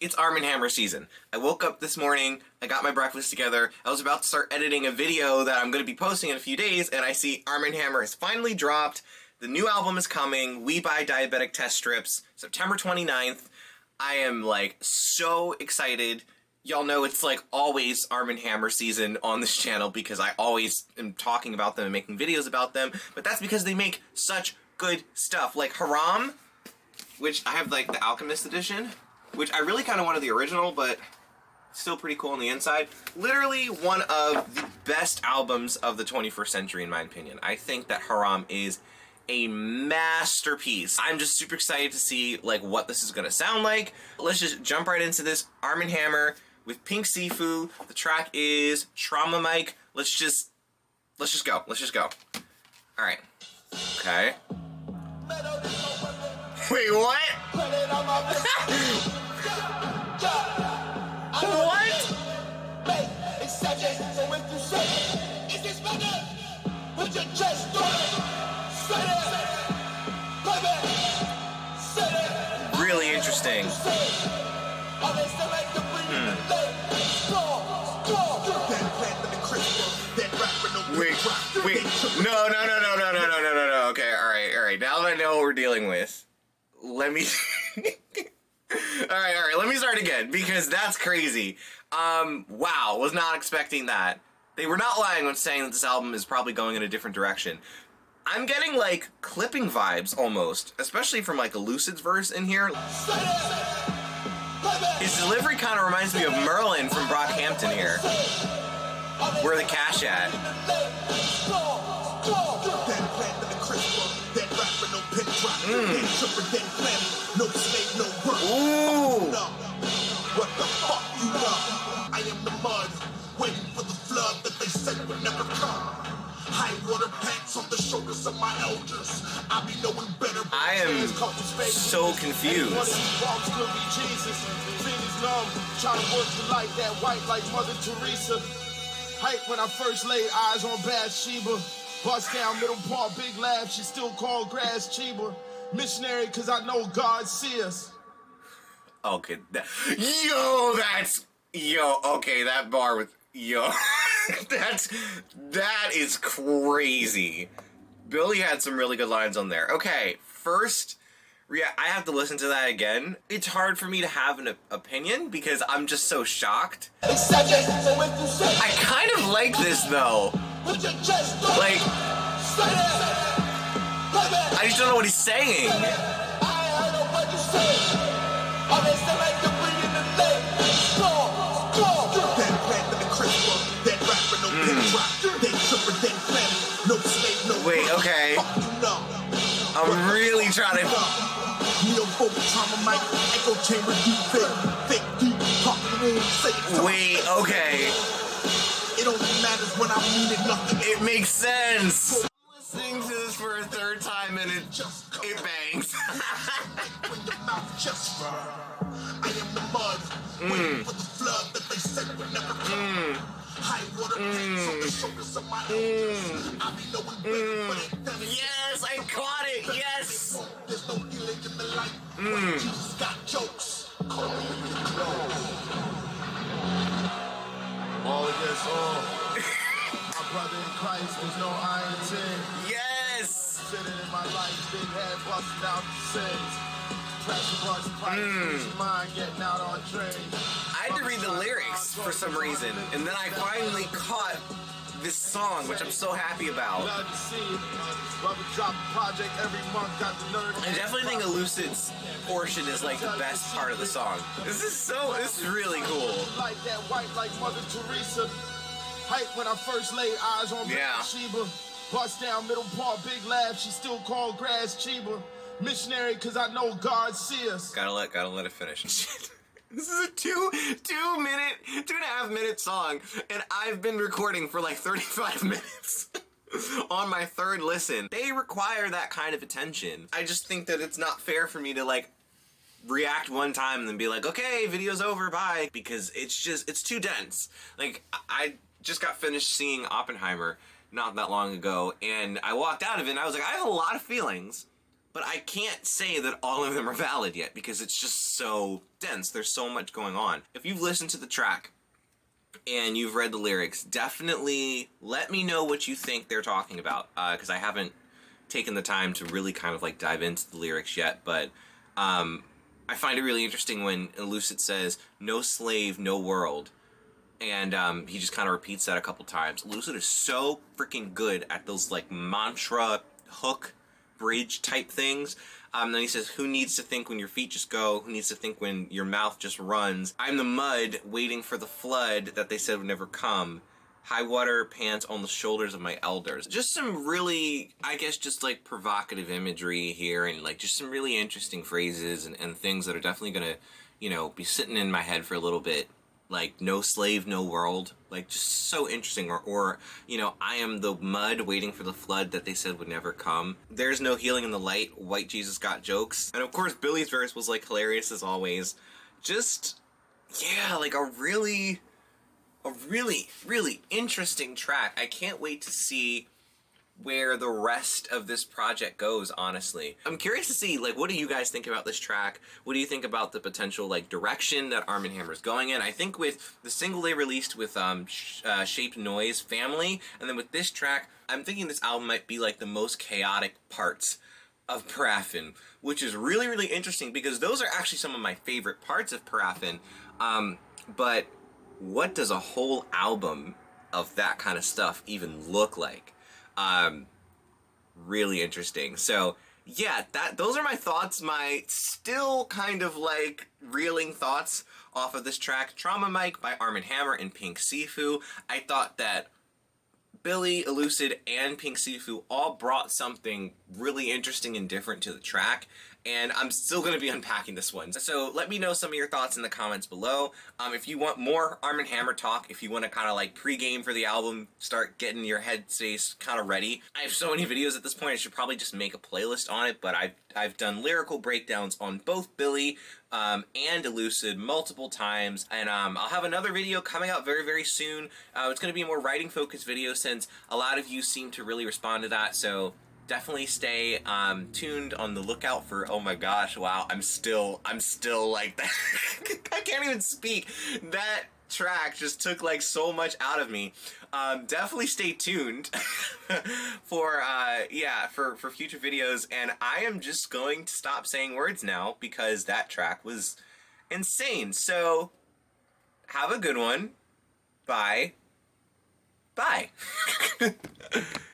It's Armand Hammer season. I woke up this morning, I got my breakfast together, I was about to start editing a video that I'm going to be posting in a few days, and I see Armand Hammer has finally dropped. The new album is coming, We Buy Diabetic Test Strips, September 29th. I am like so excited. Y'all know it's like always Armand Hammer season on this channel because I always am talking about them and making videos about them, but that's because they make such good stuff. Like Haram, which I have like the Alchemist edition, which I really kind of wanted the original, but still pretty cool on the inside. Literally one of the best albums of the 21st century, in my opinion. I think that Haram is a masterpiece. I'm just super excited to see like what this is gonna sound like. Let's just jump right into this. Armand Hammer with Pink Siifu. The track is Trauma Mike. Let's just go. Let's just go. All right. Okay. Wait, what? Really interesting. Wait. No. Okay, all right. Now that I know what we're dealing with, let me... Alright, let me start again, because that's crazy. Wow, was not expecting that. They were not lying when saying that this album is probably going in a different direction. I'm getting, like, clipping vibes, almost. Especially from, like, ELUCID's verse in here. His delivery kind of reminds me of Merlin from Brockhampton here. Where the cash at? Ooh. What the fuck you know? I am the mud, waiting for the flood that they said would never come. High water pants on the shoulders of my elders. I be knowing better. I am so confused. Trying to work the light that white like Mother Teresa. Hype when I first laid eyes on Bathsheba. Bust down middle paw, big laugh, she still called grass cheaper. Missionary, cause I know God see us. Okay, that bar with, that is crazy. Billy had some really good lines on there. Okay, first, I have to listen to that again. It's hard for me to have an opinion because I'm just so shocked. I kind of like this though. Like, I just don't know what he's saying. Wait, okay. I'm really trying to... Wait, okay. It only matters when I mean it, nothing. It makes sense. Listening to this for a third time and it bangs. I am the mud, waiting for the flood that they said would never come. High water pants on the shoulders of my elders. I be knowing better. Yes, I caught it. Yes. There's no healing in the light. Jesus got jokes. All against all. My brother in Christ, there's no iron tin. Yes. Sitting in my life, big head busting out the sins. I had to read the lyrics for some reason, and then I finally caught this song, which I'm so happy about. I definitely think ELUCID's portion is like the best part of the song. This is really cool. Like that white like Mother Teresa. Hype when I first laid eyes on Bathsheba. Bust down middle paw, big laugh, she still called grass cheaper. Missionary, cause I know God see us. Gotta let it finish. This is a 2.5 minute song, and I've been recording for like 35 minutes on my third listen. They require that kind of attention. I just think that it's not fair for me to like react one time and then be like, okay, video's over, bye. Because it's too dense. Like, I just got finished seeing Oppenheimer not that long ago, and I walked out of it and I was like, I have a lot of feelings but I can't say that all of them are valid yet because it's just so dense. There's so much going on. If you've listened to the track and you've read the lyrics, definitely let me know what you think they're talking about, because I haven't taken the time to really kind of like dive into the lyrics yet, but I find it really interesting when ELUCID says, "No slave, no world." And he just kind of repeats that a couple times. ELUCID is so freaking good at those like mantra hook bridge type things. Then he says, "Who needs to think when your feet just go? Who needs to think when your mouth just runs? I'm the mud waiting for the flood that they said would never come. High water pants on the shoulders of my elders." Just some really, I guess, just like provocative imagery here, and like just some really interesting phrases and things that are definitely gonna, be sitting in my head for a little bit. Like, no slave, no world. Like, just so interesting. Or I am the mud waiting for the flood that they said would never come. There's no healing in the light. White Jesus got jokes. And of course, Billy's verse was like hilarious as always. Just, yeah, like a really, really interesting track. I can't wait to see where the rest of this project goes, honestly. I'm curious to see, like, what do you guys think about this track? What do you think about the potential, like, direction that Armand Hammer's going in? I think with the single they released with Shaped Noise, Family, and then with this track, I'm thinking this album might be, like, the most chaotic parts of Paraffin, which is really, really interesting because those are actually some of my favorite parts of Paraffin. But what does a whole album of that kind of stuff even look like? Really interesting. So yeah, those are my thoughts, my still kind of like reeling thoughts off of this track, Trauma Mike by Armand Hammer and Pink Siifu. I thought that Billy, ELUCID, and Pink Siifu all brought something really interesting and different to the track, and I'm still going to be unpacking this one. So let me know some of your thoughts in the comments below. If you want more Armand Hammer talk, if you want to kind of like pre-game for the album, start getting your headspace kind of ready. I have so many videos at this point, I should probably just make a playlist on it, but I've done lyrical breakdowns on both Billy and ELUCID multiple times, and I'll have another video coming out very, very soon. It's going to be a more writing-focused video since a lot of you seem to really respond to that, so definitely stay tuned on the lookout for, oh my gosh, wow, I'm still like that. I can't even speak. That track just took like so much out of me. Definitely stay tuned for future videos, and I am just going to stop saying words now because that track was insane. So have a good one. Bye.